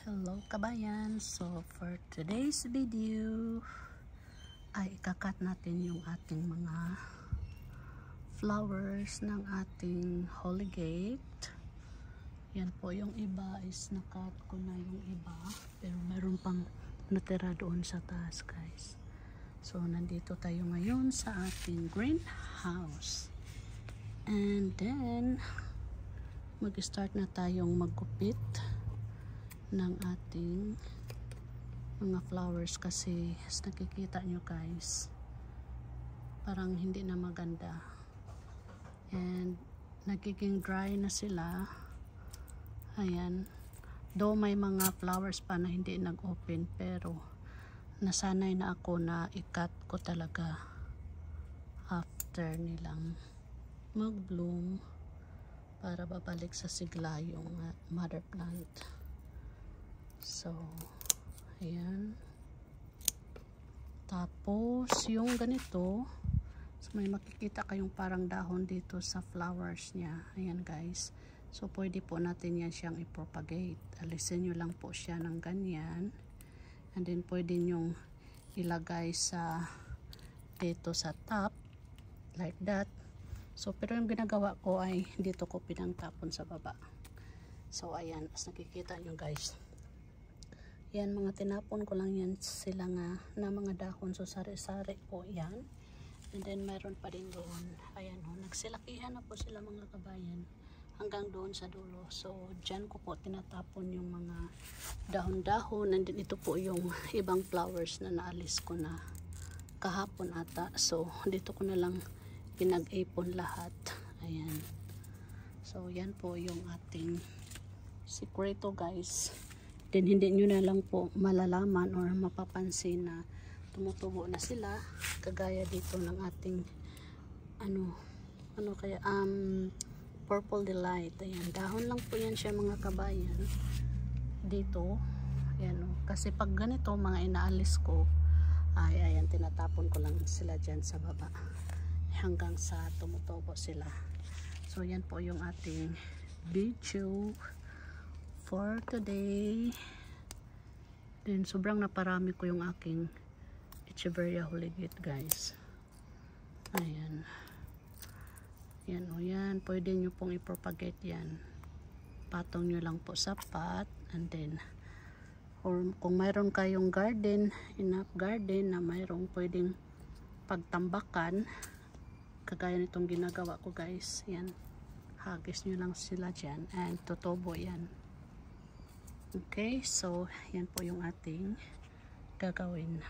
Hello kabayan, so for today's video ay ikakat natin yung ating mga flowers ng ating Holy Gate. Yan po, yung iba is nakat ko na yung iba, pero meron pang natira doon sa taas guys. So nandito tayo ngayon sa ating greenhouse, and then mag-start na tayong maggupit ng ating mga flowers kasi as nakikita nyo guys, parang hindi na maganda and nagiging dry na sila. Ayan, though may mga flowers pa na hindi nag-open, pero nasanay na ako na i-cut ko talaga after nilang mag-bloom para babalik sa sigla yung mother plant. So, ayan. Tapos, yung ganito, so may makikita kayong parang dahon dito sa flowers niya. Ayan guys. So, pwede po natin yan siyang i-propagate. Alisin nyo lang po siya ng ganyan. And then, pwede nyong ilagay sa dito sa top. Like that. So, pero yung ginagawa ko ay dito ko pinangtapon sa baba. So, ayan. As nakikita nyo guys. Yan, mga tinapon ko lang yan sila nga na mga dahon. So sari-sari po yan. And then mayroon pa din doon. Ayan o, nagsilakihan na po sila mga kabayan hanggang doon sa dulo. So dyan ko po tinatapon yung mga dahon-dahon. And then ito po yung ibang flowers na naalis ko na kahapon ata. So dito ko na lang pinag-ipon lahat. Ayan. So yan po yung ating sikreto guys. Then hindi nyo na lang po malalaman or mapapansin na tumutubo na sila, kagaya dito ng ating purple delight. Ayan, dahon lang po yan siya mga kabayan dito. Ayan o, kasi pag ganito mga inaalis ko ay ayan, tinatapon ko lang sila dyan sa baba hanggang sa tumutubo sila. So yan po yung ating video for today. Then sobrang naparami ko yung aking Echeveria Holy Gate guys. Ayan. Yan o yan. Pwede nyo pong i-propagate yan. Patong nyo lang po sa pot. And then or kung mayroon kayong garden, enough garden na mayroong pwedeng pagtambakan, kagaya nitong ginagawa ko guys. Yan. Hagis nyo lang sila dyan and tutubo yan. Okay, so yan po yung ating gagawin.